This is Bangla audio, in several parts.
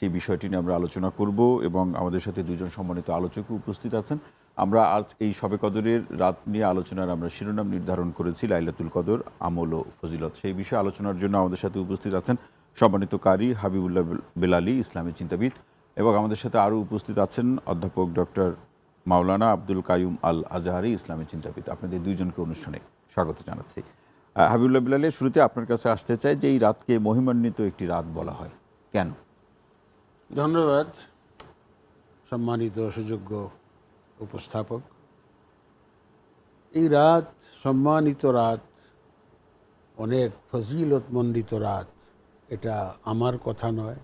সেই বিষয়টি নিয়ে আমরা আলোচনা করব এবং আমাদের সাথে দুজন সম্মানিত আলোচক উপস্থিত আছেন। আমরা আজ এই শবে কদরের রাত নিয়ে আলোচনার আমরা শিরোনাম নির্ধারণ করেছি লাইলাতুল কদর আমল ও ফজিলত। সেই বিষয়ে আলোচনার জন্য আমাদের সাথে উপস্থিত আছেন সম্মানিত কারি হাবিবুল্লাহ বেলালী, ইসলামী চিন্তাবিদ, এবং আমাদের সাথে আরও উপস্থিত আছেন অধ্যাপক ডক্টর মাওলানা আব্দুল কাইয়ুম আল আজহারি, ইসলামী চিন্তাবিদ। আপনাদের দুইজনকে অনুষ্ঠানে স্বাগত জানাচ্ছি। হাবিবুল্লাহ বেলালী, শুরুতে আপনার কাছে আসতে চাই যে এই রাতকে মহিমান্বিত একটি রাত বলা হয় কেন? ধন্যবাদ সম্মানিত সুযোগ্য উপস্থাপক। এই রাত সম্মানিত রাত, অনেক ফজিলতমণ্ডিত রাত। এটা আমার কথা নয়,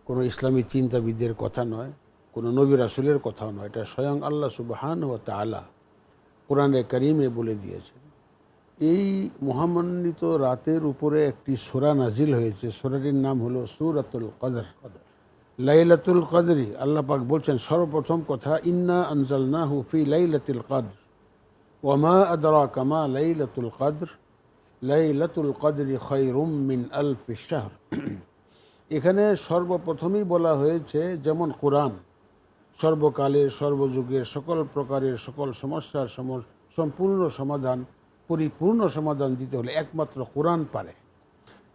কোনো ইসলামী চিন্তাবিদের কথা নয়, কোনো নবী রাসূলের কথাও নয়। এটা স্বয়ং আল্লাহ সুবহানাহু ওয়া তাআলা কোরআনে কারিমে বলে দিয়েছেন। এই মহামান্বিত রাতের উপরে একটি সূরা নাজিল হয়েছে। সূরাটির নাম হলো সূরাতুল কদর। লাইলাতুল কদরি, আল্লাহ পাক বলছেন সর্বপ্রথম কথা, ইন্না আনজালনাহু ফি লাইলাতুল কদর ওয়া মা আদরাকা মা লাইলাতুল কদর লাইলাতুল কদরি খায়রুম মিন আলফি শাহর। এখানে সর্বপ্রথমেই বলা হয়েছে যেমন কোরআন সর্বকালের সর্বযুগের সকল প্রকারের সকল সমস্যার সম্পূর্ণ সমাধান, পরিপূর্ণ সমাধান দিতে হলে একমাত্র কোরআন পারে।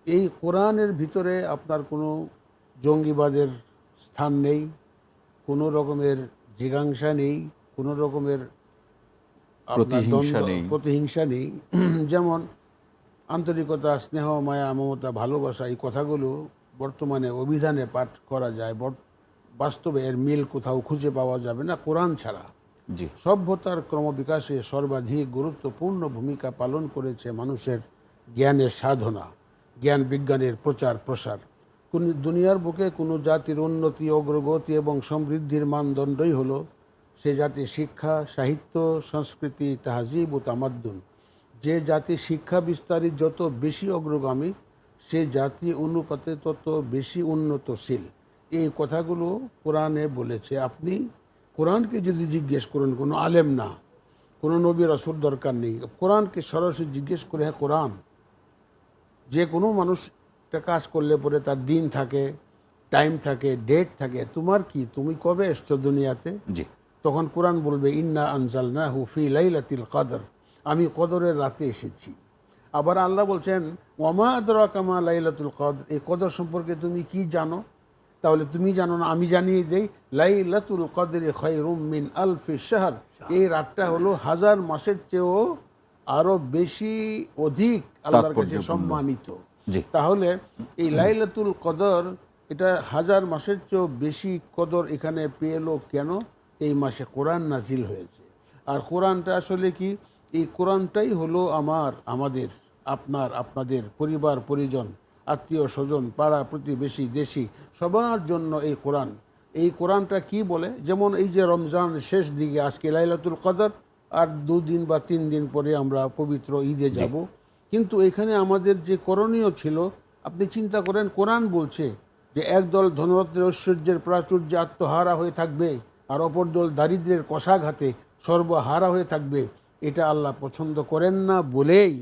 এই কোরআনের ভিতরে আপনার কোনো জঙ্গিবাদের স্থান নেই, কোনো রকমের জিজ্ঞাসা নেই, কোনো রকমের প্রতিহিংসা নেই। যেমন আন্তরিকতা, স্নেহ, মায়া, মমতা, ভালোবাসা, এই কথাগুলো বর্তমানে অভিধানে পাঠ করা যায়, বাস্তবে এর মিল কোথাও খুঁজে পাওয়া যাবে না কোরআন ছাড়া। জি, সভ্যতার ক্রমবিকাশে সর্বাধিক গুরুত্বপূর্ণ ভূমিকা পালন করেছে মানুষের জ্ঞানের সাধনা, জ্ঞান বিজ্ঞানের প্রচার প্রসার। কোন দুনিয়ার বুকে কোনো জাতির উন্নতি, অগ্রগতি এবং সমৃদ্ধির মানদণ্ডই হলো সে জাতির শিক্ষা, সাহিত্য, সংস্কৃতি, তাহজিব ও তামাদ্দুন। যে জাতি শিক্ষা বিস্তারিত যত বেশি অগ্রগামী, সে জাতি অনুপাতে তত বেশি উন্নতশীল। এই কথাগুলো কোরআনে বলেছে। আপনি কোরআনকে যদি জিজ্ঞেস করেন, কোনো আলেম না, কোনো নবী রাসূল দরকার নেই, কোরআনকে সরাসরি জিজ্ঞেস করে, হ্যাঁ কোরআন, যে কোনো মানুষ একটা কাজ করলে পরে তার দিন থাকে, টাইম থাকে, ডেট থাকে, তোমার কি, তুমি কবে এসছো দুনিয়াতে? জি, তখন কোরআন বলবে ইন্না আনজালনাহু ফি লাইলাতিল কদর, আমি কদরের রাতে এসেছি। আবার আল্লাহ বলছেন ওয়ামা আদরাকা মা লাইলাতুল কদর, এই কদর সম্পর্কে তুমি কি জানো? তাহলে তুমি জানো না, আমি জানিয়ে দেই, লাইলাতুল কদরি খায়রুম মিন আলফি শাহর। এই রাতটা হলো হাজার মাসের চেয়েও আরো বেশি অধিক আল্লাহর কাছে সম্মানিত। তাহলে এই লাইলাতুল কদর, এটা হাজার মাসের চেয়েও বেশি কদর এখানে পেলো কেন? এই মাসে কোরআন নাজিল হয়েছে। আর কোরআনটা আসলে কি? এই কোরআনটাই হলো আমাদের, আপনাদের পরিবার পরিজন, আত্মীয় স্বজন, পাড়া প্রতিবেশী, দেশি, সবার জন্য এই কোরআন। এই কোরআনটা কি বলে? যেমন এই যে রমজান শেষ দিকে, আজকে লাইলাতুল কদর, আর 2 দিন বা 3 দিন পরে আমরা পবিত্র ঈদে যাব। কিন্তু এখানে আমাদের যে করণীয় ছিল, আপনি চিন্তা করেন, কোরআন বলছে যে একদল ধনরত্নের ঐশ্বর্যের প্রাচুর্যে আত্মহারা হয়ে থাকবে, আর অপর দল দারিদ্র্যের কষাঘাতে সর্বহারা হয়ে থাকবে। এটা আল্লাহ পছন্দ করেন না বলেই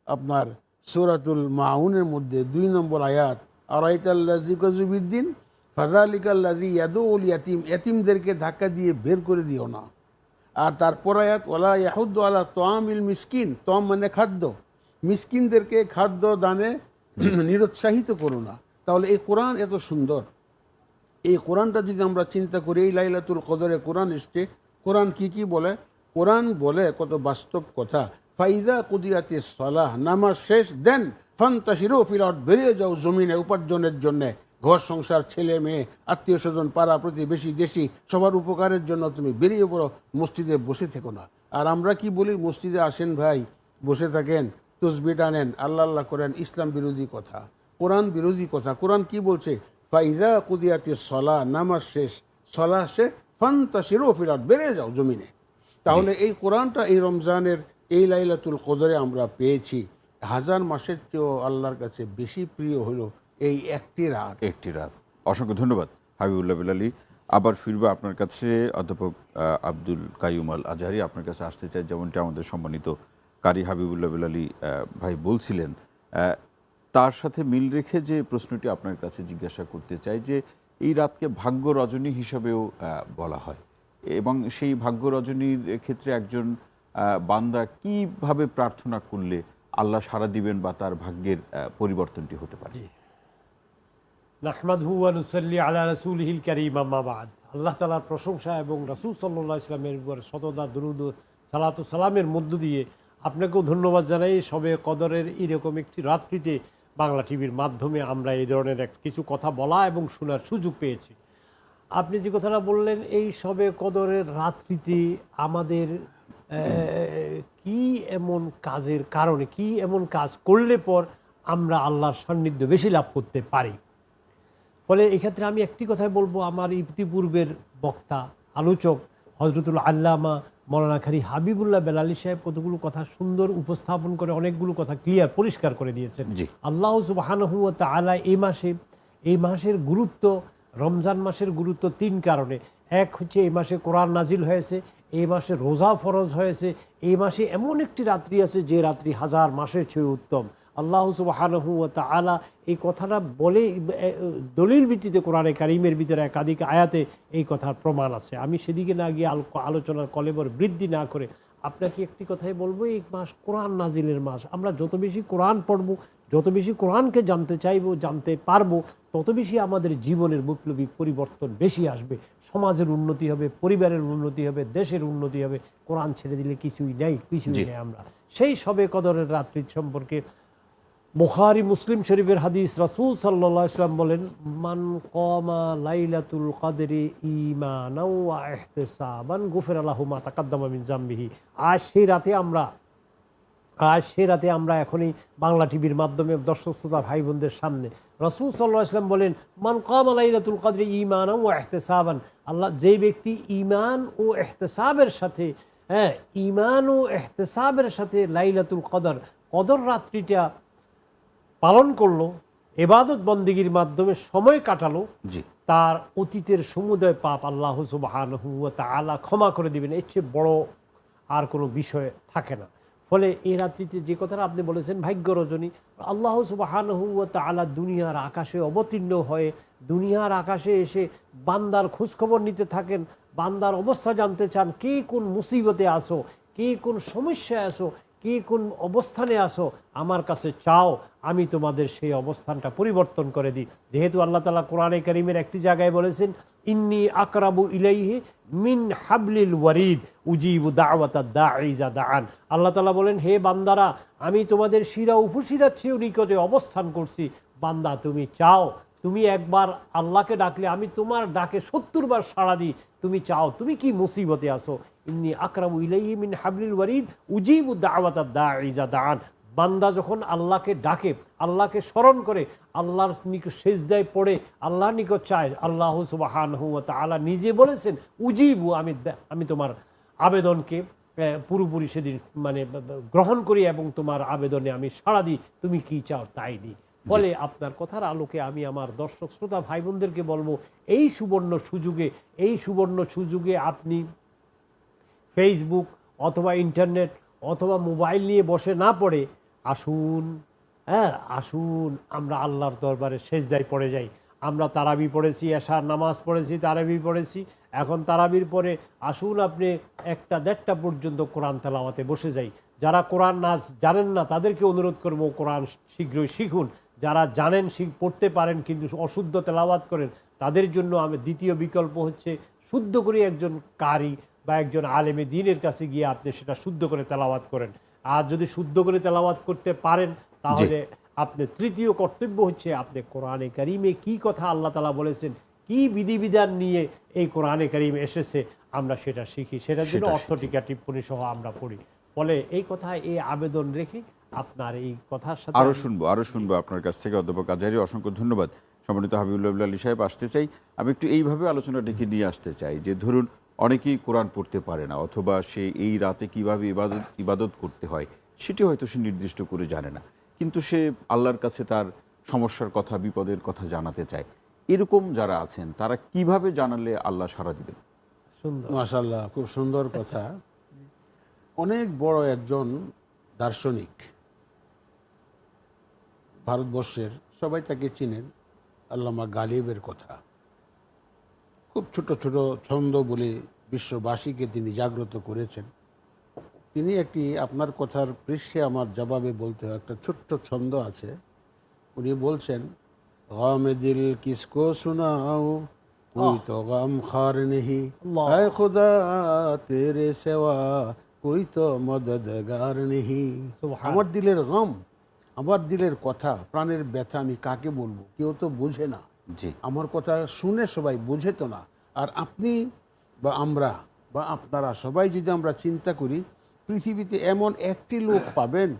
আপনার সূরাতুল মাউনের মধ্যে 2 নম্বর আয়াত, আরাইতাল্লাযী ইয়াযুবিদ্দিন ফাযালিকাল্লাযী ইয়াদউল ইয়াতীম, এতিমদেরকে ধাক্কা দিয়ে বের করে দিও না। আর তারপর আয়াত, ওয়ালা ইয়াহুদ্দু আলা তাআমিল মিসকিন, তাম মানে খাদ্য, মিসকিনদেরকে খাদ্য দানে নিরুৎসাহিত করো না। তাহলে এই কোরআন এত সুন্দর, এই কোরআনটা যদি আমরা চিন্তা করি, এই লাইলাতুল কদরে কোরআন এসছে, কোরআন কি বলে? কোরআন বলে কত বাস্তব কথা। ফাইদা কুদিয়াতিস সালাহ, নামাজ শেষ, দেন ফান্তাশিরু ফিল আরদ, বেরিয়ে যাও জমিনে উপার্জনের জন্য, ঘর সংসার, ছেলে মেয়ে, আত্মীয় স্বজন, পাড়া প্রতিবেশী, দেশি, সবার উপকারের জন্য তুমি বেরিয়ে পড়ো, মসজিদে বসে থেকো না। আর আমরা কি বলি? মসজিদে আসেন ভাই, বসে থাকেন, তসবিহ টানেন, আল্লাহ আল্লাহ করেন। ইসলাম বিরোধী কথা, কোরআন বিরোধী কথা। কোরআন কি বলছে? ফাইদা কুদিয়াতিস সালাহ, নামাজ শেষ, সালাহ শেষ, ফান্তাশিরু ফিল আরদ, বেরিয়ে যাও জমিনে। তাহলে এই কোরআনটা এই রমজানের এই লাইলাতুল কদরে আমরা পেয়েছি। হাজার মাসের চেয়েও আল্লাহর কাছে বেশি প্রিয় হলো এই একটি রাত। অসংখ্য ধন্যবাদ হাবিবুল্লাহ বেলালী। আবার ফিরবো আপনার কাছে অধ্যাপক আব্দুল কাইয়ুম আল আজহারি। আপনার কাছে আসতে চাই, যেমনটি আমাদের সম্মানিত কারি হাবিবুল্লাহ বেলালী ভাই বলছিলেন, তার সাথে মিল রেখে যে প্রশ্নটি আপনার কাছে জিজ্ঞাসা করতে চাই যে এই রাতকে ভাগ্য রজনী হিসাবেও বলা হয়, এবং সেই ভাগ্য রজনীর ক্ষেত্রে একজন বান্দা কিভাবে প্রার্থনা করলে আল্লাহ সাড়া দিবেন বা তার ভাগ্যের পরিবর্তনটি হতে পারে? নাহমাদহু ওয়া নুসাল্লি আলা রাসূলিহিল কারীম, আম্মা বা'দ। আল্লাহ তাআলার প্রশংসা এবং রাসূল সাল্লাল্লাহু আলাইহি ওয়াসাল্লামের উপর শতদা দুরূদ ও সালাতু সালামের মধ্য দিয়ে আপনাকেও ধন্যবাদ জানাই। শবে কদরের এরকম একটি রাত্রিতে বাংলা টিভির মাধ্যমে আমরা এই ধরনের কিছু কথা বলা এবং শোনার সুযোগ পেয়েছি। আপনি যে কথাটা বললেন, এই শবে কদরের রাত্রিতে আমাদের কি এমন কাজের কারণে, কি এমন কাজ করলে পর আমরা আল্লাহর সান্নিধ্য বেশি লাভ করতে পারি। ফলে এক্ষেত্রে আমি একটি কথাই বলবো, আমার ইতিপূর্বের বক্তা আলোচক হজরতুল আল্লামা মৌলানা কারি হাবিবুল্লাহ বেলালী সাহেব কতগুলো কথা সুন্দর উপস্থাপন করে অনেকগুলো কথা ক্লিয়ার পরিষ্কার করে দিয়েছেন। আল্লাহ সুবহানাহু ওয়া তাআলা এই মাসের গুরুত্ব, রমজান মাসের গুরুত্ব 3 কারণে। এক হচ্ছে এই মাসে কোরআন নাজিল হয়েছে, এই মাসে রোজা ফরজ হয়েছে, এই মাসে এমন একটি রাত্রি আছে যে রাত্রি 1000 মাসের চেয়ে উত্তম। আল্লাহ সুবহানাহু ওয়া তাআলা এই কথাটা বলে দলিল ভিত্তিতে কোরআনে কারিমের ভিতরে একাধিক আয়াতে এই কথার প্রমাণ আছে। আমি সেদিকে না গিয়ে আলোচনার কলেবর বৃদ্ধি না করে আপনাকে একটি কথাই বলবো, এই মাস কোরআন নাজিলের মাস। আমরা যত বেশি কোরআন পড়ব, যত বেশি কোরআনকে জানতে চাইব, জানতে পারবো, তত বেশি আমাদের জীবনের বৈপ্লবিক পরিবর্তন বেশি আসবে। সমাজের উন্নতি হবে, পরিবারের উন্নতি হবে, দেশের উন্নতি হবে। কোরআন ছেড়ে দিলে কিছুই নেই। আমরা সেই শবে কদরের রাত্রি সম্পর্কে বুখারী মুসলিম শরীফের হাদিস, রাসূল সাল্লাল্লাহু আলাইহি ওয়াসাল্লাম বলেন, মান কামা লাইলাতুল কদরি ঈমানাও ওয়া ইহতিসাবান গুফিরা লাহু মা তাকাদ্দামা মিন যামবিহি। আজ সেই রাতে আমরা এখনই বাংলা টিভির মাধ্যমে দর্শক শ্রোতা ভাই বোনদের সামনে রাসূল সাল্লাল্লাহু আলাইহি ওয়াসাল্লাম বলেন, মান কামা লাইলাতুল কদরি ঈমানাও ওয়া ইহতিসাবান, আল্লাহ যেই ব্যক্তি ঈমান ও ইহতিসাবের সাথে, ঈমান ও ইহতিসাবের সাথে লাইলাতুল কদর রাত্রিটা পালন করলো, ইবাদত বন্দেগীর মাধ্যমে সময় কাটালো, তার অতীতের সমুদয় পাপ আল্লাহ সুবহানাহু ওয়া তাআলা ক্ষমা করে দিবেন। এর চেয়ে বড় আর কোনো বিষয় থাকে না। ফলে এই রাত্রিতে যে কথাটা আপনি বলেছেন ভাগ্য রজনী, আল্লাহ সুবহানাহু ওয়া তাআলা দুনিয়ার আকাশে অবতীর্ণ হয়ে দুনিয়ার আকাশে এসে বান্দার খোঁজখবর নিতে থাকেন, বান্দার অবস্থা জানতে চান। কে কোন মুসিবতে আসো, কে কোন সমস্যায় আসো, কে কোন অবস্থানে আসো, আমার কাছে চাও, আমি তোমাদের সেই অবস্থানটা পরিবর্তন করে দিই। যেহেতু আল্লাহ তাআলা কোরআনে কারীমের একটি জায়গায় বলেছেন, ইন্নী আকরাবু ইলাইহি মিন হাবলিল ওয়ারিদ উজিবু দাওয়াতাদ দাঈ ইযা দাআন। আল্লাহ তাআলা বলেন, হে বান্দারা, আমি তোমাদের শিরা উপশিরার চেয়েও নিকটে অবস্থান করছি। বান্দা, তুমি চাও, তুমি একবার আল্লাহকে ডাকলে আমি তোমার ডাকে 70 বার সাড়া দিই। তুমি চাও, তুমি কি মুসিবতে আসো, ইন্নী আকরাবু ইলাইহি মিন হাবলিল ওয়ারিদ উজিবু দাওয়াতাদ দাঈ ইযা দাআন। বান্দা যখন আল্লাহকে ডাকে, আল্লাহকে স্মরণ করে, আল্লাহর নিকট সেজদায় পড়ে আল্লাহর নিকট চায়, আল্লাহ সুবহানাহু ওয়া তাআলা নিজে বলেছেন, উজিবু, আমি তোমার আবেদনকে পুরোপুরি সেদিন গ্রহণ করি এবং তোমার আবেদনে আমি সাড়া দিই, তুমি কি চাও তাই দিই। ফলে আপনার কথার আলোকে আমি আমার দর্শক শ্রোতা ভাই বোনদেরকে বলবো, এই সুবর্ণ সুযোগে আপনি ফেসবুক অথবা ইন্টারনেট অথবা মোবাইল নিয়ে বসে না পড়ে আসুন আমরা আল্লাহর দরবারে সেজদায় পড়ে যাই। আমরা তারাবি পড়েছি, এশার নামাজ পড়েছি, তারাবি পড়েছি, এখন তারাবির পরে আসুন আপনি 1টা-1.5টা পর্যন্ত কোরআন তেলাওয়াতে বসে যাই। যারা কোরআন জানেন না তাদেরকে অনুরোধ করবো, কোরআন শীঘ্রই শিখুন। যারা জানেন, পড়তে পারেন কিন্তু অশুদ্ধ তেলাওয়াত করেন, তাদের জন্য দ্বিতীয় বিকল্প হচ্ছে শুদ্ধ করে একজন কারি বা একজন আলেমে দ্বীনের কাছে গিয়ে আপনি সেটা শুদ্ধ করে তেলাওয়াত করেন। আর যদি শুদ্ধ করে তেলাওয়াত করতে পারেন, তাহলে আপনি তৃতীয় কর্তব্য হচ্ছে আপনি কোরআনে কারিমে কি কথা আল্লাহ তাআলা বলেছেন, কি বিধিবিধান নিয়ে এই কোরআনে কারিম এসেছে, আমরা সেটা শিখি, সেটার জন্য অর্থ টিকা টিপ্পণী সহ আমরা পড়ি। ফলে এই কথা, এই আবেদন রেখে আপনার এই কথার সাথে আরো শুনবো আপনার কাছ থেকে। অধ্যাপক আজহারী, অসংখ্য ধন্যবাদ। সম্মানিত হাবিবুল্লাহ বেলালী সাহেব, আসতে চাই আমি একটু এইভাবে আলোচনাটিকে নিয়ে আসতে চাই যে ধরুন অনেকেই কোরআন পড়তে পারে না, অথবা সে এই রাতে কিভাবে ইবাদত করতে হয় সেটি হয়তো সে নির্দিষ্ট করে জানে না, কিন্তু সে আল্লাহর কাছে তার সমস্যার কথা, বিপদের কথা জানাতে চায়। এরকম যারা আছেন তারা কিভাবে জানালে আল্লাহ সাড়া দিবেন? মাশাআল্লাহ, খুব সুন্দর কথা। অনেক বড় একজন দার্শনিক, ভারতবর্ষের সবাই তাকে চিনেন, আল্লামা গালিবের কথা। খুব ছোট ছোট ছন্দ বলে বিশ্ববাসীকে তিনি জাগ্রত করেছেন। তিনি একটি আপনার কথার পৃষ্ঠে আমার জবাবে বলতে হয় একটা ছোট্ট ছন্দ আছে। উনি বলছেন, গামে দিল কিসকো সুনাও কোই তো গাম খার নেহি, আল্লাহ। হায় খুদা তেরে সেওয়া কোই তো মদদগার নেহি। সুবহান। আমার দিলের গম, আমার দিলের কথা, প্রাণের ব্যথা আমি কাকে বলবো? কেউ তো বোঝে না। জি, আমার কথা শুনে সবাই বোঝে তো না। আর আপনি বা আমরা বা আপনারা সবাই যদি আমরা চিন্তা করি, পৃথিবীতে এমন একটি লোক পাবেন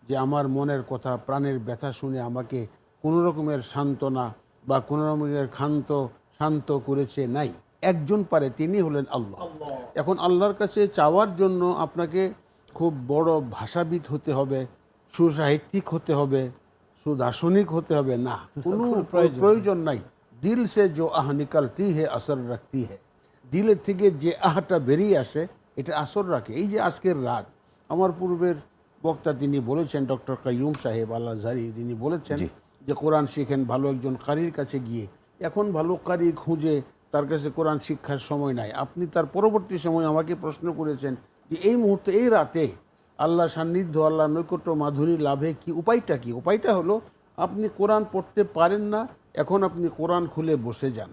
যে আমার মনের কথা, প্রাণের ব্যথা শুনে আমাকে কোনো রকমের সান্ত্বনা বা কোনো রকমের শান্ত করেছে নাই। একজন পারে, তিনি হলেন আল্লাহ। এখন আল্লাহর কাছে চাওয়ার জন্য আপনাকে খুব বড় ভাষাবিদ হতে হবে, সুসাহিত্যিক হতে হবে, সুদার্শনিক হতে হবে না, কোনো প্রয়োজন নাই। দিল সে जो আহ নিকলতি হে আসর রাখতি হে, দিলের থেকে যে আহটা বেরিয়ে আসে এটা আসর রাখে। এই যে আজকের রাত, আমার পূর্বের বক্তা তিনি বলেছেন, ডক্টর কাইয়ুম সাহেব আল আজহারি, তিনি বলেছেন যে কোরআন শিখেন ভালো একজন কারির কাছে গিয়ে। এখন ভালো কারি খুঁজে তার কাছে কোরআন শিক্ষার সময় নাই। আপনি তার পরবর্তী সময় আমাকে প্রশ্ন করেছেন যে এই মুহূর্তে, এই রাতে আল্লাহ সান্নিধ্য, আল্লাহ নৈকট্য, মাধুরী লাভে কি উপায়টা কি? উপায়টা হলো, আপনি কোরআন পড়তে পারেন না, এখন আপনি কোরআন খুলে বসে যান।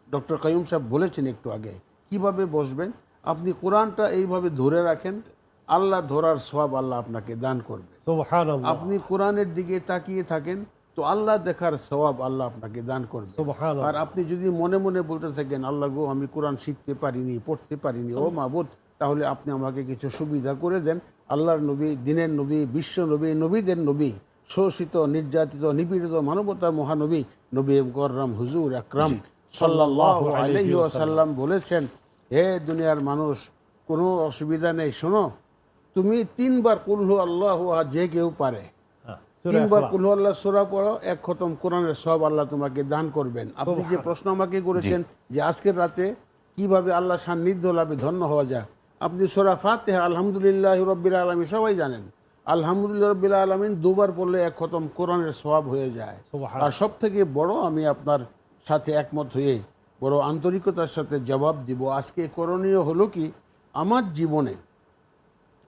ডক্টর কাইয়ুম সাহেব বলেছেন একটু আগে, কিভাবে বসবেন? আপনি কোরআনটা এইভাবে ধরে রাখেন, আল্লাহ ধরার সওয়াব আল্লাহ আপনাকে দান করবে। সুবহানাল্লাহ। আপনি কোরআনের দিকে তাকিয়ে থাকেন তো আল্লাহ দেখার সওয়াব আল্লাহ আপনাকে দান করবে। সুবহানাল্লাহ। আর আপনি যদি মনে মনে বলতে থাকেন, আল্লাহ গো আমি কোরআন শিখতে পারিনি, পড়তে পারিনি, ও মাবুদ তাহলে আপনি আমাকে কিছু সুবিধা করে দেন। আল্লাহর নবী, দিনের নবী, বিশ্ব নবী, নবীদের নবী, শোষিত, নির্যাতিত, নিপীড়িত মানবতার মহানবী নবী মুকররম হুজুর আকরাম সাল্লাল্লাহু আলাইহি ওয়াসাল্লাম বলেছেন, হে দুনিয়ার মানুষ, কোনো অসুবিধা নেই, শোনো, তুমি 3 বার কুল হু আল্লাহু আহাদ, যে কেউ পারে হ্যাঁ, সূরা 3 বার ইখলাস। কুল হু আল্লাহ সূরা পড়ো, 1 খতম কোরআনের সব আল্লাহ তোমাকে দান করবেন। আপনি যে প্রশ্ন আমাকে করেছেন যে আজকের রাতে কিভাবে আল্লাহ সান্নিধ্য লাভে ধন্য হওয়া যায়, আপনি সূরা ফাতিহা আলহামদুলিল্লাহি রাব্বিল আলামিন সবাই জানেন, আলহামদুলিল্লাহ রাব্বিল আলামিন 2 বার পড়লে 1 খতম কোরআনের সওয়াব হয়ে যায়। সুবহানাল্লাহ। আর সব থেকে বড়, আমি আপনার সাথে একমত হয়ে বড় আন্তরিকতার সাথে জবাব দিব, আজকে করণীয় হলো কি, আমার জীবনে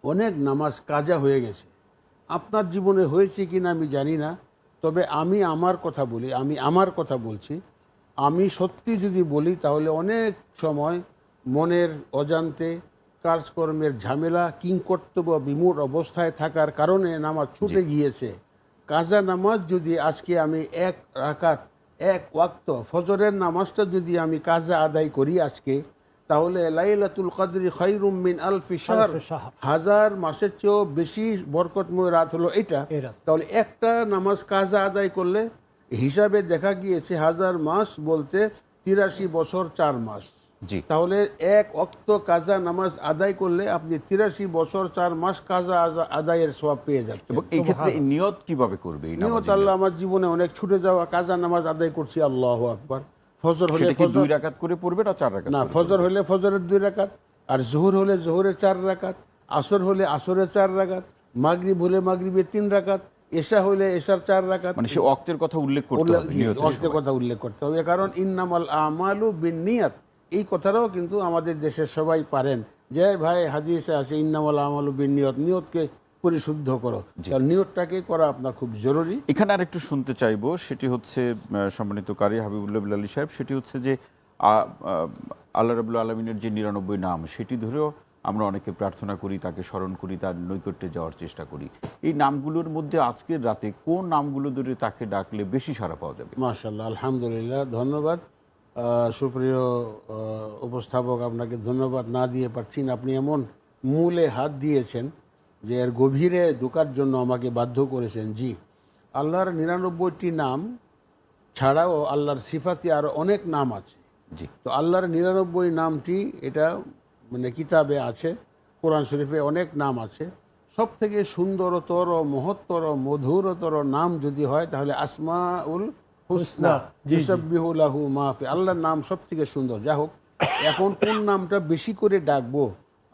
অনেক নামাজ কাজা হয়ে গেছে। আপনার জীবনে হয়েছে কি না আমি জানি না, তবে আমি আমার কথা বলছি। আমি সত্যি যদি বলি তাহলে অনেক সময় মনের অজান্তে কাজকর্মের ঝামেলা, কিংকর্তব্য বিমূঢ় অবস্থায় থাকার কারণে নামাজ ছুটে গিয়েছে। কাজা নামাজ যদি আজকে আমি 1 রাকাত, 1 ওয়াক্ত ফজরের নামাজটা যদি আমি কাজা আদায় করি আজকে, তাহলে লাইলাতুল কদরি খায়রুম মিন আলফি শাহর, আলফি শাহর। 1000 মাসের চেয়েও বেশি বরকতময় রাত হলো এটা। এই রাত। তাহলে একটা নামাজ কাজা আদায় করলে হিসাবে দেখা গিয়েছে 1000 মাস বলতে 83 বছর 4 মাস। জি, তাহলে 1 ওয়াক্ত কাজা নামাজ আদায় করলে আপনি 83 বছর 4 মাস কাজা আদায়ের সওয়াব পেয়ে যাচ্ছেন। এবং এই ক্ষেত্রে এই নিয়ত কিভাবে করবে? এই নিয়ত নামাজের আল্লাহ, আমার জীবনে অনেক ছুটে যাওয়া কাজা নামাজ আদায় করছি, আল্লাহু আকবার। ফজর হলে সেটা কি 2 ফজর, রাকাত করে পড়বে না 4 রাকাত? না, ফজর হলে ফজরের 2 রাকাত, আর জোহর হলে জোহরের 4 রাকাত, আসর হলে আসরের 4 রাকাত, মাগরিব হলে মাগরিবের 3 রাকাত, এশা হলে এশার 4 রাকাত। মানে সে ওয়াক্তের কথা উল্লেখ করতে হবে নিয়তের অর্থের সময়। কথা উল্লেখ করতে হবে, কারণ ইন্নামাল আমালু বিন্নিয়াত, এই কথাটাও কিন্তু আমাদের দেশের সবাই পারেন যে ভাই হাদিসে আছে ইন্নামাল আমালু বিন্নিয়াত, নিয়তকে পরিশুদ্ধ করো। কারণ নিয়তটাকে করা আপনার খুব জরুরি। এখানে আর একটু শুনতে চাইবো, সেটি হচ্ছে সম্মানিত কারি হাবিবুল্লাহ বিলালী সাহেব, সেটি হচ্ছে যে আল্লাহ রাব্বুল আলামিনের যে 99 নাম, সেটি ধরেও আমরা অনেকে প্রার্থনা করি, তাকে স্মরণ করি, তার নৈকট্যে যাওয়ার চেষ্টা করি। এই নামগুলোর মধ্যে আজকের রাতে কোন নামগুলো ধরে তাকে ডাকলে বেশি সাড়া পাওয়া যাবে? মাশাআল্লাহ, আলহামদুলিল্লাহ, ধন্যবাদ। সুপ্রিয় উপস্থাপক, আপনাকে ধন্যবাদ না দিয়ে পারছি না। আপনি এমন মূলে হাত দিয়েছেন যে এর গভীরে ঢোকার জন্য আমাকে বাধ্য করেছেন। জি, আল্লাহর 99টি নাম ছাড়াও আল্লাহর সিফাতি আরও অনেক নাম আছে। জি, তো আল্লাহর 99 নামটি, এটা মানে কিতাবে আছে, কোরআন শরীফে অনেক নাম আছে। সব থেকে সুন্দরতর, মহত্তর, মধুরতর নাম যদি হয় তাহলে আসমাউল হুসনা, জি, জি। ইউসাব্বিহু লাহু মা ফি, আল্লাহর নাম সব থেকে সুন্দর। যা হোক, এখন কোন নামটা বেশি করে ডাকবো,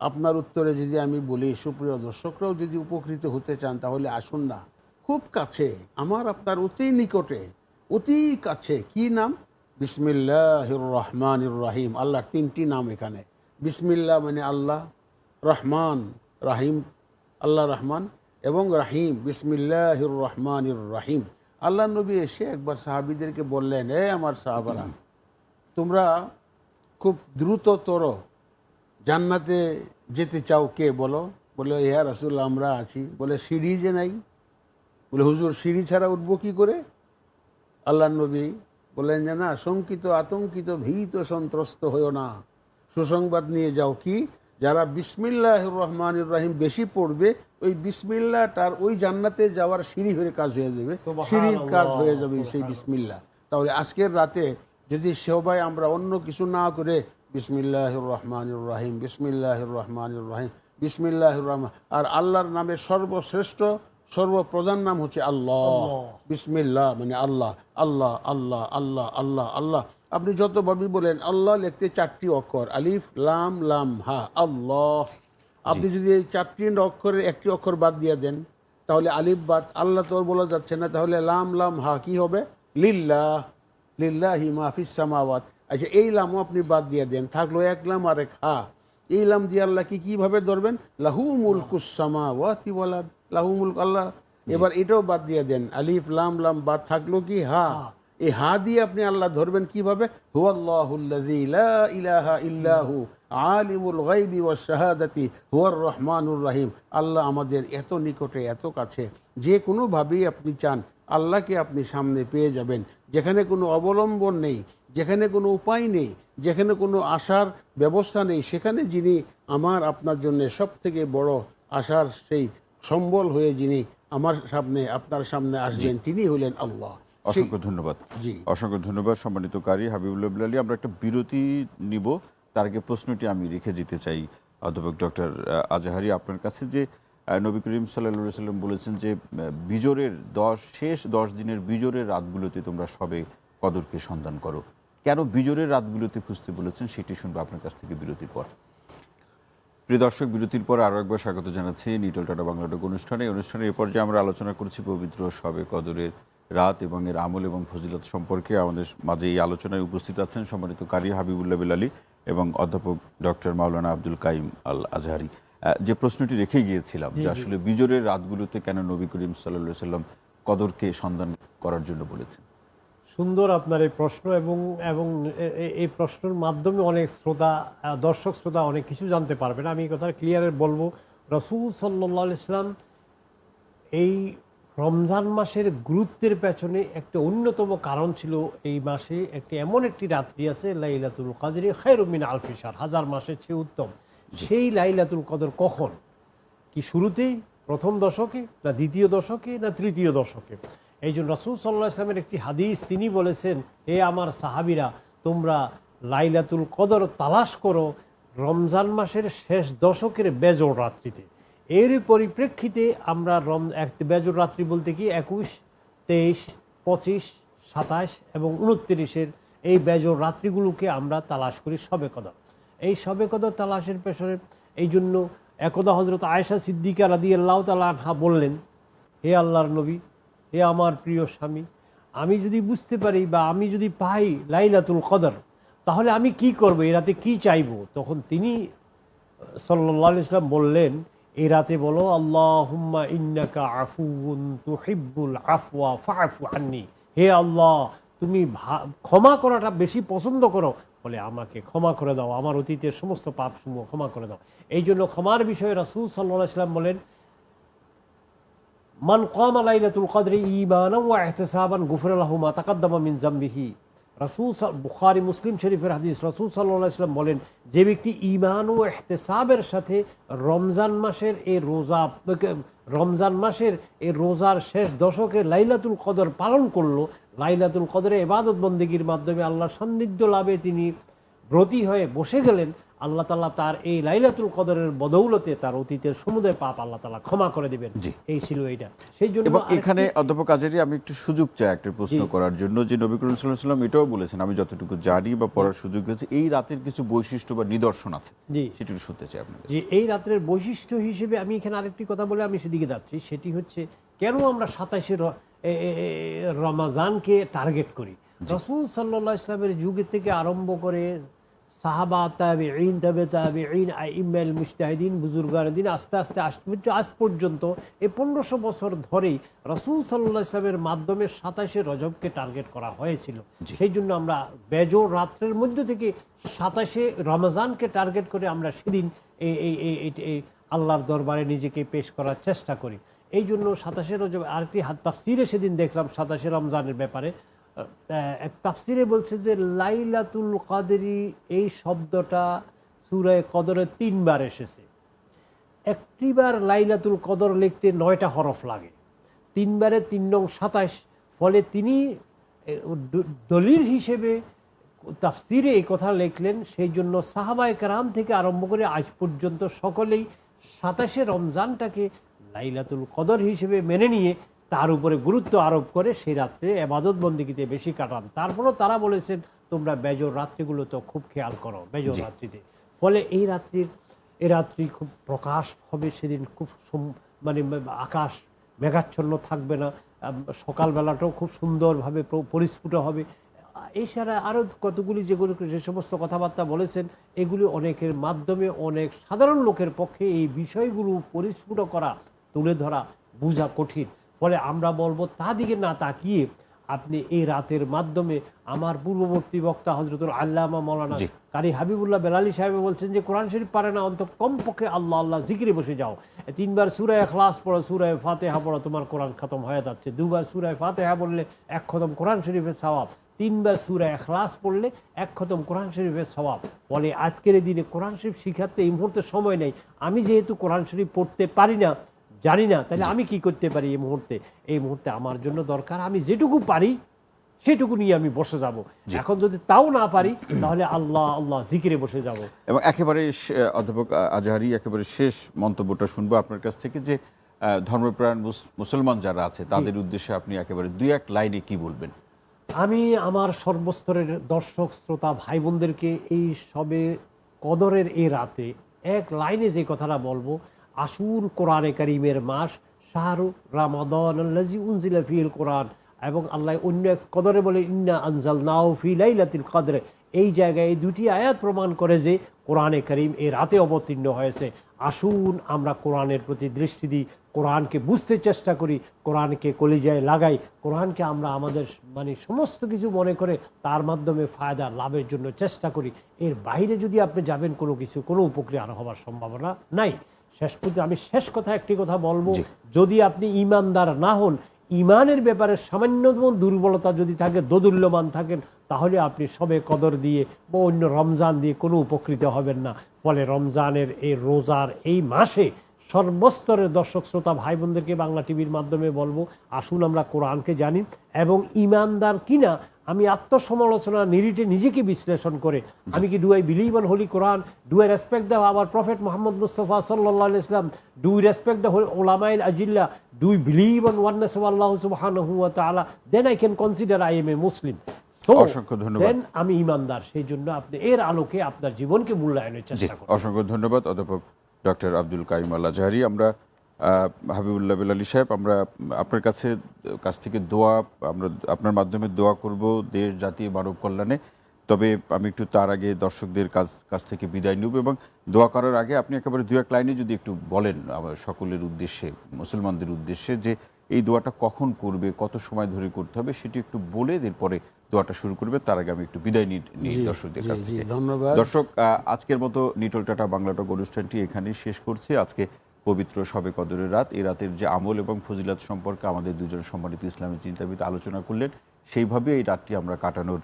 আপনার উত্তরে যদি আমি বলি, সুপ্রিয় দর্শকরাও যদি উপকৃত হতে চান তাহলে আসুন না, খুব কাছে, আমার আপনার অতি নিকটে, অতি কাছে। কি নাম? বিসমিল্লাহির রহমানির রহিম। আল্লাহর 3টি নাম এখানে। বিসমিল্লাহ মানে আল্লাহ, রহমান রাহিম, আল্লাহ রহমান, এবং রাহিম, বিসমিল্লাহির রহমানির রহিম। আল্লাহ নবী এসে একবার সাহাবীদেরকে বললেন, এ আমার সাহাবারা, তোমরা খুব দ্রুততর জান্নাতে যেতে চাও কে বলো? বলে, ইয়া রাসূলুল্লাহ আমরা আছি। বলে, সিঁড়ি যে নাই? বলে, হুজুর সিঁড়ি ছাড়া উঠবো কি করে? আল্লাহ নবী বললেন যে না, শঙ্কিত আতঙ্কিত ভীত সন্ত্রস্ত হয়েও না, সুসংবাদ নিয়ে যাও। কি? যারা বিসমিল্লাহির রহমানির রহিম বেশি পড়বে, ওই বিসমিল্লাহটার ওই জান্নাতে যাওয়ার সিঁড়ি হয়ে কাজ হয়ে যাবে, সিঁড়ির কাজ হয়ে যাবে সেই বিসমিল্লাহ। তাহলে আজকের রাতে যদি সবাই আমরা অন্য কিছু না করে বিসমিল্লাহির রহমানির রহিম, বিসমিল্লাহির রহমানির রহিম, বিসমিল্লাহির রহমান, আর আল্লাহর নামের সর্বশ্রেষ্ঠ সর্বপ্রধান নাম হচ্ছে আল্লাহ। বিসমিল্লাহ মানে আল্লাহ, আল্লাহ আল্লাহ আল্লাহ আল্লাহ আল্লাহ। আপনি যতভাবে বলেন, আল্লাহ লিখতে 4টি অক্ষর, আলিফ লাম লাম হা, আল্লাহ। আপনি যদি এই 4টি অক্ষরের একটি অক্ষর বাদ দিয়ে দেন, তাহলে আলিফ বাদ, আল্লাহ তো আর বলা যাচ্ছে না, তাহলে লাম লাম হা কি হবে? লিল্লাহ, লিল্লাহি মা ফিস সামাওয়াত। আচ্ছা, এই লামও আপনি বাদ দিয়ে দেন, থাকলো এক লাম আর এক হা। এই লাম দিয়ে আল্লাহকে কিভাবে ধরবেন? লাহু মুলকুস সামাওয়াতি ওয়াল আরদ, লাহু মুলক আল্লাহ। এবার এটাও বাদ দিয়ে দেন, আলিফ লাম লাম বাদ, থাকলো কি? হা। এই হা দিয়ে আপনি আল্লাহ ধরবেন কিভাবে? হুয়াল্লাহুল্লাযী লা ইলাহা ইল্লাহু আলিমুল গায়বি ওয়াশ শাহাদাতি হুয়ার রহমানুর রহিম। আল্লাহ আমাদের এত নিকটে, এত কাছে, যে কোনোভাবেই আপনি চান আল্লাহকে আপনি সামনে পেয়ে যাবেন। যেখানে কোনো অবলম্বন নেই, যেখানে কোনো উপায় নেই, যেখানে কোনো আশার ব্যবস্থা নেই, সেখানে যিনি আমার আপনার জন্য সব থেকে বড় আশার সেই সম্বল হয়ে যিনি আমার সামনে, আপনার সামনে আসবেন, তিনি হলেন আল্লাহ। অসংখ্য ধন্যবাদ। জি, অসংখ্য ধন্যবাদ সম্মানিত কারি হাবিবুল্লাহ বিলালী। আমরা একটা বিরতি নিব, তার আগে প্রশ্নটি আমি রেখে যেতে চাই অধ্যাপক ডক্টর আজহারী আপনার কাছে, যে নবী করিম সাল্লাল্লাহু আলাইহি সাল্লাম বলেছেন যে বিজোরের শেষ 10 দিনের বিজোরের রাতগুলোতে তোমরা সবে কদরকে সন্ধান করো। কেন বিজোরের রাতগুলোতে খুঁজতে বলেছেন সেটি শুনবো আপনার কাছ থেকে বিরতির পর। প্রিয় দর্শক, বিরতির পর আরও একবার স্বাগত জানাচ্ছি নিটল টাটা বাংলা ডক অনুষ্ঠানে। এ পর্যায়ে আমরা আলোচনা করছি পবিত্র শবে কদরের রাত এবং এর আমল এবং ফজিলত সম্পর্কে। আমাদের মাঝে এই আলোচনায় উপস্থিত আছেন সম্মানিত কারি হাবিবুল্লাহ বিলালী এবং অধ্যাপক ডক্টর মাওলানা আব্দুল কাইম আল আজহারী। যে প্রশ্নটি রেখে গিয়েছিলাম যে আসলে বিজোরের রাতগুলোতে কেন নবী করিম সাল্লাল্লাহু আলাইহি সাল্লাম কদরকে সন্ধান করার জন্য বলেছেন? সুন্দর আপনার এই প্রশ্ন, এবং এবং এই প্রশ্নের মাধ্যমে অনেক দর্শক শ্রোতা অনেক কিছু জানতে পারবেন। আমি এই কথা ক্লিয়ারে বলবো, রাসূল সাল্লাল্লাহু আলাইহি ওয়াসাল্লাম এই রমজান মাসের গুরুত্বের পেছনে একটা অন্যতম কারণ ছিল, এই মাসে এমন একটি রাত্রি আছে লাইলাতুল কদর খায়রুম মিন আলফি শাহর, 1000 মাসের চেয়ে উত্তম। সেই লাইলাতুল কদর কখন? কি শুরুতেই, প্রথম দশকে, না দ্বিতীয় দশকে, না তৃতীয় দশকে? এই জন্য রাসূল সাল্লাল্লাহু আলাইহি ওয়াসাল্লামের একটি হাদিস, তিনি বলেছেন, হে আমার সাহাবীরা, তোমরা লাইলাতুল কদর তালাশ করো রমজান মাসের শেষ দশকের বেজোড় রাত্রিতে। এর পরিপ্রেক্ষিতে আমরা বেজোড় রাত্রি বলতে কি 21, 23, 25, 27 এবং 29-এর এই বেজোড় রাত্রিগুলোকে আমরা তালাশ করি শবে কদর। এই শবে কদর তালাশের পেছনে এই জন্য একদা হযরত আয়েশা সিদ্দিকা রাদিয়াল্লাহু তাআলা আনহা বললেন, হে আল্লাহর নবী, হে আমার প্রিয় স্বামী, আমি যদি বুঝতে পারি বা আমি যদি পাই লাইলাতুল কদর, তাহলে আমি কি করব, এই রাতে কি চাইব? তখন তিনি সাল্লাল্লাহু আলাইহি ওয়াসাল্লাম বললেন, এই রাতে বলো, আল্লাহুম্মা ইন্নাকা আফুউন তুহিব্বুল আফওয়া ফাআফু আন্নি। হে আল্লাহ, তুমি ক্ষমা করাটা বেশি পছন্দ করো, বলে আমাকে ক্ষমা করে দাও, আমার অতীতের সমস্ত পাপসমূহ ক্ষমা করে দাও। এই জন্য ক্ষমার বিষয়ে রাসূল সাল্লাল্লাহু আলাইহি ওয়াসাল্লাম বলেন, মান কামা লাইলাতুল কদরি ঈমানান ওয়া ইহতিসাবান গুফিরা লাহু মা তাকাদ্দামা মিন যামবিহি। বুখারী মুসলিম শরীফের হাদিস, রাসূল সাল্লাল্লাহু আলাইহি ওয়াসাল্লাম বলেন, যে ব্যক্তি ঈমান ও ইহতিসাবের সাথে রমজান মাসের এই রোজার শেষ দশকে লাইলাতুল কদর পালন করলো, লাইলাতুল কদরে ইবাদত বন্দেগীর মাধ্যমে আল্লাহর সান্নিধ্য লাভে তিনি ব্রতী হয়ে বসে গেলেন, আল্লাহ তাআলা তার এই লাইলাতুল কদরের বদৌলতে তার অতীতের সমুদয় পাপ আল্লাহ তাআলা ক্ষমা করে দিবেন। এই ছিল এইটা। সেই জন্য এবং এখানে অধ্যাপক আজহারী, আমি একটু সুযোগ চাই একটা প্রশ্ন করার জন্য, যে নবী করিম সাল্লাল্লাহু আলাইহি ওয়াসাল্লাম এটাও বলেছেন, আমি যতটুকু জানি বা পড়ার সুযোগ হয়েছে, এই রাতের কিছু বৈশিষ্ট্য বা নিদর্শন আছে, সেটি একটু শুনতে চাই আপনাদের। যে এই রাতের বৈশিষ্ট্য হিসেবে আমি এখানে আরেকটি কথা বলে আমি সেদিকে যাচ্ছি, সেটি হচ্ছে কেন আমরা 27শে রমাজানকে টার্গেট করি। রাসূল সাল্লাল্লাহু আলাইহি ইসলামের যুগে থেকে আরম্ভ করে সাহাবা তাবেঈন তাবে তাবেঈন আইম্মাল মুজতাহিদিন বুজুর্গানদিন আস্তে আস্তে আজ পর্যন্ত এই 1500 বছর ধরেই রাসূল সাল্লাল্লাহু আলাইহি ইসলামের মাধ্যমে 27শে রজবকে টার্গেট করা হয়েছিল। সেই জন্য আমরা বেজোর রাত্রের মধ্য থেকে 27শে রমজানকে টার্গেট করে আমরা সেদিন এই আল্লাহর দরবারে নিজেকে পেশ করার চেষ্টা করি। এই জন্য 27শে রজব আরেকটি তাফসিরে সেদিন দেখলাম 27শে রমজানের ব্যাপারে এক তাফসিরে বলছে যে লাইলাতুল কদরি এই শব্দটা সূরা কদরে 3 বার এসেছে। একটিবার লাইলাতুল কদর লিখতে 9টা হরফ লাগে, 3 বারে 3 নং 27। ফলে তিনি দলিল হিসেবে তাফসিরে এই কথা লিখলেন। সেই জন্য সাহাবায়ে কেরাম থেকে আরম্ভ করে আজ পর্যন্ত সকলেই 27শে রমজানটাকে লাইলাতুল কদর হিসেবে মেনে নিয়ে তার উপরে গুরুত্ব আরোপ করে সেই রাত্রে ইবাদত বন্দেগীতে বেশি কাটান। তারপরও তারা বলেছেন তোমরা বেজোর রাত্রিগুলো তো খুব খেয়াল করো বেজোর রাত্রিতে। ফলে এই রাত্রি খুব প্রকাশ হবে সেদিন, খুব মানে আকাশ মেঘাচ্ছন্ন থাকবে না, সকালবেলাটাও খুব সুন্দরভাবে পরিস্ফুট হবে। এছাড়া আরও কতগুলি যে সমস্ত কথাবার্তা বলেছেন এগুলি অনেকের মাধ্যমে অনেক সাধারণ লোকের পক্ষে এই বিষয়গুলো পরিস্ফুট করা, তুলে ধরা, বোঝা কঠিন। ফলে আমরা বলবো তা দিকে না তাকিয়ে আপনি এই রাতের মাধ্যমে আমার পূর্ববর্তী বক্তা হযরতুল আল্লামা মাওলানা কারি হাবিবুল্লাহ বেলালী সাহেব বলছেন যে কোরআন শরীফ পারে না অন্তত কমপক্ষে আল্লাহ আল্লাহ জিকিরে বসে যাও। 3 বার সূরা ইখলাস পড়ো, সূরা ফাতিহা পড়ো, তোমার কোরআন খতম হয়ে যাচ্ছে। 2 বার সূরা ফাতিহা পড়লে 1 খতম কোরআন শরীফের সওয়াব, 3 বার সূরা ইখলাস পড়লে 1 খতম কোরআন শরীফের সওয়াব। ফলে আজকের দিনে কোরআন শরীফ শিখাতে এই মুহূর্তে সময় নেই। আমি যেহেতু কোরআন শরীফ পড়তে পারি না, জানি না, তাহলে আমি কি করতে পারি এই মুহূর্তে আমার জন্য দরকার আমি যেটুকু পারি সেটুকু নিয়ে আমি বসে যাব। এখন যদি তাও না পারি তাহলে আল্লাহ আল্লাহ জিকিরে বসে যাব। এবং একেবারে অধ্যাপক আজহারী একেবারে শেষ মন্তব্যটা শুনবো আপনার কাছ থেকে, যে ধর্মপ্রাণ মুসলমান যারা আছে তাদের উদ্দেশ্যে আপনি একেবারে 2-1 লাইনে কি বলবেন? আমি আমার সর্বস্তরের দর্শক শ্রোতা ভাই বোনদেরকে এই সবে কদরের এই রাতে এক লাইনে যে কথাটা বলবো, আসুন কোরআনে কারীমের মাস শাহরু রমাদান আল্লাযী উনজিলা ফীহিল কোরআন, এবং আল্লাহ অন্য এক কদরে বলে ইন্না আনজালনাহু ফী লাইলাতিল কদর। এই জায়গায় এই দুটি আয়াত প্রমাণ করে যে কোরআনে কারীম এই রাতে অবতীর্ণ হয়েছে। আসুন আমরা কোরআনের প্রতি দৃষ্টি দিই, কোরআনকে বুঝতে চেষ্টা করি, কোরআনকে কলিজায় লাগাই, কোরআনকে আমরা আমাদের মানে সমস্ত কিছু মনে করে তার মাধ্যমে ফায়দা লাভের জন্য চেষ্টা করি। এর বাইরে যদি আপনি যাবেন কোনো উপকার হওয়ার সম্ভাবনা নাই। আমি শেষ কথা একটি কথা বলবো, যদি আপনি ঈমানদার না হন, ঈমানের ব্যাপারে সামান্যতম দুর্বলতা যদি থাকে, দোদুল্যমান থাকেন, তাহলে আপনি সবে কদর দিয়ে বা অন্য রমজান দিয়ে কোনো উপকৃত হবেন না। ফলে রমজানের এই রোজার এই মাসে সর্বস্তরের দর্শক শ্রোতা ভাই বোনদেরকে বাংলা টিভির মাধ্যমে বলবো, আসুন আমরা কোরআনকে জানি এবং ঈমানদার কিনা আমি আত্মসমালোচনা নিরিটে নিজেকে বিশ্লেষণ করে আমি কি do I believe on holy Quran, do I respect the our prophet Muhammad Mustafa সাল্লাল্লাহু আলাইহি ওয়াসাল্লাম, ডু উই রেসপেক্ট দ্য উলামাইল আজিল্লা, do we believe on oneness of Allah সুবহানাহু ওয়া তাআলা, then I can consider I am a Muslim. অসংখ্য ধন্যবাদ। দেন আমি ঈমানদার। সেই জন্য আপনি এর আলোকে আপনার জীবনকে মূল্যায়নের চেষ্টা করুন। অসংখ্য ধন্যবাদ অধ্যাপক ডক্টর আব্দুল কাইয়ুম আল আজহারী। আমরা হাবিবুল্লাহ বেলালী সাহেব, আমরা আপনার কাছ থেকে দোয়া, আমরা আপনার মাধ্যমে দোয়া করব দেশ জাতি মানব কল্যাণে। তবে আমি একটু তার আগে দর্শকদের কাছ থেকে বিদায় নেব, এবং দোয়া করার আগে আপনি একেবারে 2-1 লাইনে যদি একটু বলেন আমার সকলের উদ্দেশ্যে, মুসলমানদের উদ্দেশ্যে, যে এই দোয়াটা কখন করবে, কত সময় ধরে করতে হবে, সেটি একটু বলে এরপরে দোয়াটা শুরু করবে। তার আগে আমি একটু বিদায় নিই দর্শকদের কাছ থেকে। ধন্যবাদ। দর্শক, আজকের মতো নিটল টাটা বাংলা টক অনুষ্ঠানটি এখানেই শেষ করছি। আজকে পবিত্র শবে কদরের রাত, এই রাতের যে আমল এবং ফজিলত সম্পর্কে আমাদের দুজন সম্মানিত ইসলামী চিন্তাবিদ আলোচনা করলেন, সেইভাবে এই রাতটি আমরা কাটানোর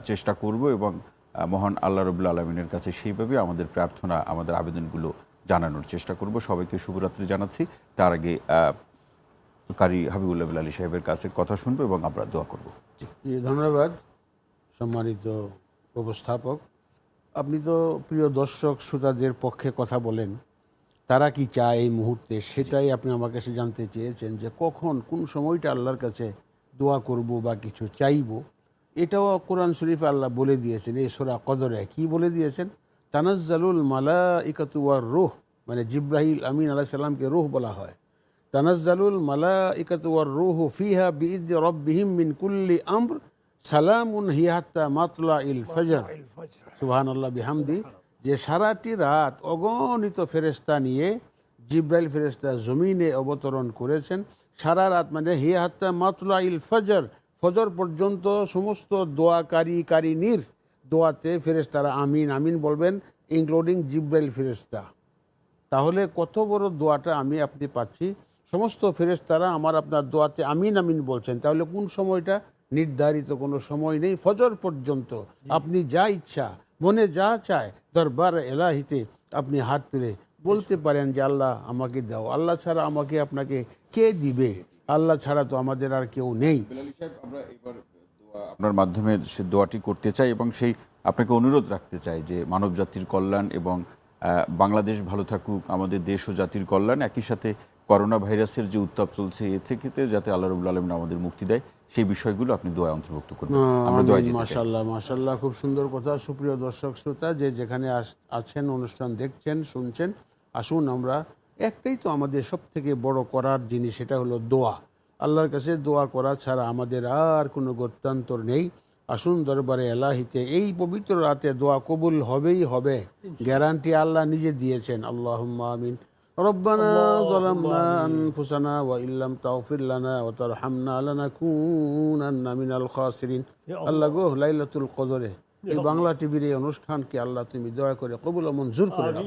চেষ্টা করব এবং মহান আল্লাহ রাব্বুল আলামিনের কাছে সেইভাবে আমাদের প্রার্থনা, আমাদের আবেদনগুলো জানানোর চেষ্টা করব। সবাইকে শুভরাত্রি জানাচ্ছি। তার আগে কারি হাবিবুল্লাহ বেলালী সাহেবের কাছে কথা শুনবো এবং আমরা দোয়া করব। জি, ধন্যবাদ সম্মানিত উপস্থাপক। আপনি তো প্রিয় দর্শক শ্রোতাদের পক্ষে কথা বলেন, তারা কি চায় এই মুহূর্তে, সেটাই আপনি আমার কাছে জানতে চেয়েছেন, যে কখন কোন সময়টা আল্লাহর কাছে দোয়া করব বা কিছু চাইব। এটাও কোরআন শরীফে আল্লাহ বলে দিয়েছেন। এই সূরা কদরে কি বলে দিয়েছেন? তানাজ্জালুল মালাইকাতু ওয়ার রূহ, মানে জিবরাইল আমিন আলাইহিস সালামকে রূহ বলা হয়। তানাজ্জালুল মালাইকাতু ওয়ার রূহু ফিহা বিইذনি রাব্বিহিম মিন কুল্লি আমর সালামুন হিয়া হাত্তা মাতলা ইল ফজর, সুবহানাল্লাহ বিহামদি, যে সারাটি রাত অগণিত ফেরেশতা নিয়ে জিব্রাইল ফেরেশতা জমিনে অবতরণ করেছেন। সারা রাত মানে হিয়া হাত্তা মাতলা ইল ফজর, ফজর পর্যন্ত সমস্ত কারিনীর দোয়াতে ফেরেশতারা আমিন আমিন বলবেন, ইনক্লুডিং জিব্রাইল ফেরেশতা। তাহলে কত বড় দোয়াটা আমি আপনি পাচ্ছি। সমস্ত ফেরেশতারা আমার আপনার দোয়াতে আমিন আমিন বলছেন। তাহলে কোন সময়টা? নির্ধারিত কোনো সময় নেই, ফজর পর্যন্ত আপনি যা ইচ্ছা মনে যা চায় দরবার এলাহিতে আপনি হাত তুলে বলতে পারেন যে আল্লাহ আমাকে দাও। আল্লাহ ছাড়া আমাকে আপনাকে কে দিবে? আল্লাহ ছাড়া তো আমাদের আর কেউ নেই। আমরা এবার আপনার মাধ্যমে সে দোয়াটি করতে চাই এবং সেই আপনাকে অনুরোধ রাখতে চাই যে মানব জাতির কল্যাণ এবং বাংলাদেশ ভালো থাকুক, আমাদের দেশ ও জাতির কল্যাণ, একই সাথে করোনা ভাইরাসের যে উত্তাপ চলছে এ থেকে যাতে আল্লাহ রাব্বুল আলামিন আমাদের মুক্তি দেয়, সেই বিষয়গুলো আপনি দোয়া অন্তর্ভুক্ত করবেন। আমরা দোয়া যেতে চাই। মাশাআল্লাহ মাশাআল্লাহ, খুব সুন্দর কথা। সুপ্রিয় দর্শক শ্রোতা, যে যেখানে আছেন, অনুষ্ঠান দেখছেন শুনছেন, আসুন আমরা একটাই তো আমাদের সব থেকে বড় করার জিনিস, সেটা হলো দোয়া। আল্লাহর কাছে দোয়া করা ছাড়া আমাদের আর কোনো গত্যন্তর নেই। আসুন দরবারে এলাহিতে এই পবিত্র রাতে দোয়া কবুল হবেই হবে, গ্যারান্টি আল্লাহ নিজে দিয়েছেন। আল্লাহুম্মা আমিন। রব্বানা যালামনা আনফুসানা ওয়া ইল্লাম তাগফির লানা ওয়া তারহামনা লানাকুনান্না মিনাল খাসিরিন। আল্লাহ গো, লাইলাতুল কদরে এই বাংলা টিভির এই অনুষ্ঠানকে আল্লাহ তুমি দয়া করে কবুল ও মঞ্জুর করে দাও।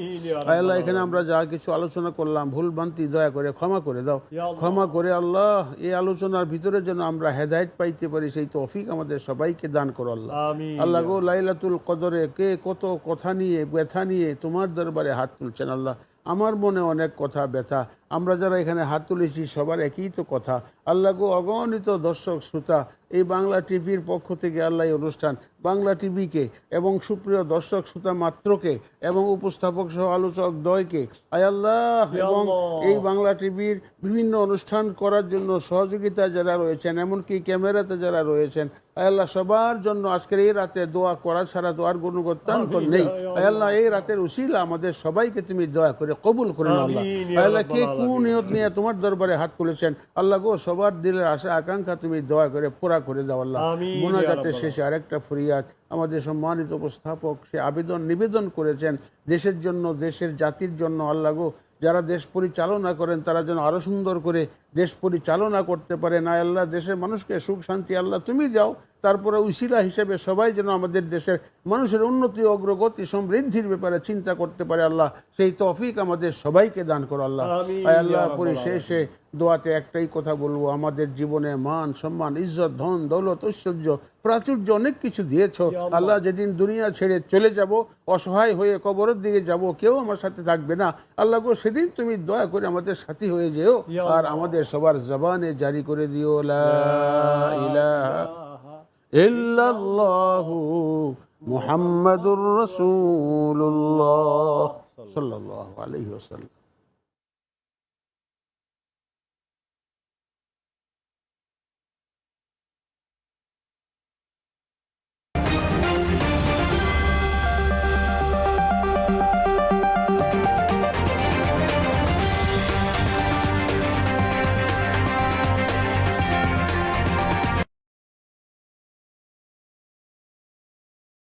আল্লাহ, এখানে আমরা যা কিছু আলোচনা করলাম ভুল ভ্রান্তি দয়া করে ক্ষমা করে দাও। ক্ষমা করে আল্লাহ এই আলোচনার ভিতরে যেন আমরা হেদায়েত পাইতে পারি, সেই তৌফিক আমাদের সবাইকে দান করো আল্লাহ। আল্লাহ গো, লাইলাতুল কদরে কে কত কথা নিয়ে ব্যথা নিয়ে তোমার দরবারে হাত তুলছেন। আল্লাহ, আমার মনে অনেক কথা ব্যথা, আমরা যারা এখানে হাত তুলেছি সবার একই তো কথা। আল্লাহ গো, অগণিত দর্শক শ্রোতা এই বাংলা টিভির পক্ষ থেকে আল্লাহ এই অনুষ্ঠান বাংলা টিভিকে এবং সুপ্রিয় দর্শক শ্রোতা মাত্রকে এবং উপস্থাপক সহ আলোচক দ্বয়কে, আয় আল্লাহ, এবং এই বাংলা টিভির বিভিন্ন অনুষ্ঠান করার জন্য সহযোগিতা যারা রয়েছেন, এমনকি ক্যামেরাতে যারা রয়েছেন, আয় আল্লাহ, সবার জন্য আজকের এই রাতে দোয়া করা ছাড়া দোয়ার কোনো গত্যন্তর নেই। আয় আল্লাহ, এই রাতের উসিলা আমাদের সবাইকে তুমি দয়া করে কবুল করে নাও আল্লাহ। আয় আল্লাহ, কে কোন নিয়ত নিয়ে তোমার দরবারে হাত তুলেছেন, আল্লাহ গো, সবার দিলের আশা আকাঙ্ক্ষা তুমি দয়া করে পুরা করে দাও আল্লাহ। মুনাজাতের শেষে আরেকটা ফরিয়াদ, আমাদের সম্মানিত উপস্থাপক সে আবেদন নিবেদন করেছেন দেশের জন্য, দেশের জাতির জন্য। আল্লাহ গো, যারা দেশ পরিচালনা করেন তারা যেন আরো সুন্দর করে দেশ পরিচালনা করতে পারে। না আল্লাহ, দেশের মানুষকে সুখ শান্তি আল্লাহ তুমি দাও, তারপরে উসিলা হিসেবে সবাই যেন আমাদের দেশের মানুষের উন্নতি, অগ্রগতি, সমৃদ্ধির ব্যাপারে চিন্তা করতে পারে। আল্লাহ, সেই তৌফিক আমাদের সবাইকে দান করো আল্লাহ। আয় আল্লাহ, পরিশেষে দোয়াতে একটাই কথা বলবো, আমাদের জীবনে মান সম্মান ইজ্জত ধন দৌলত ঐশ্বর্য প্রাচুর্য অনেক কিছু দিয়েছো আল্লাহ। যেদিন দুনিয়া ছেড়ে চলে যাব, অসহায় হয়ে কবরের দিকে যাব, কেউ আমার সাথে থাকবে না আল্লাহ গো, সেদিন তুমি দয়া করে আমাদের সাথী হয়ে যেও আর আমাদের সবার জবানে জারি করে দিও লা ইলাহা ইল্লাল্লাহু মুহাম্মাদুর রাসূলুল্লাহ সাল্লাল্লাহু আলাইহি ওয়াসাল্লাম।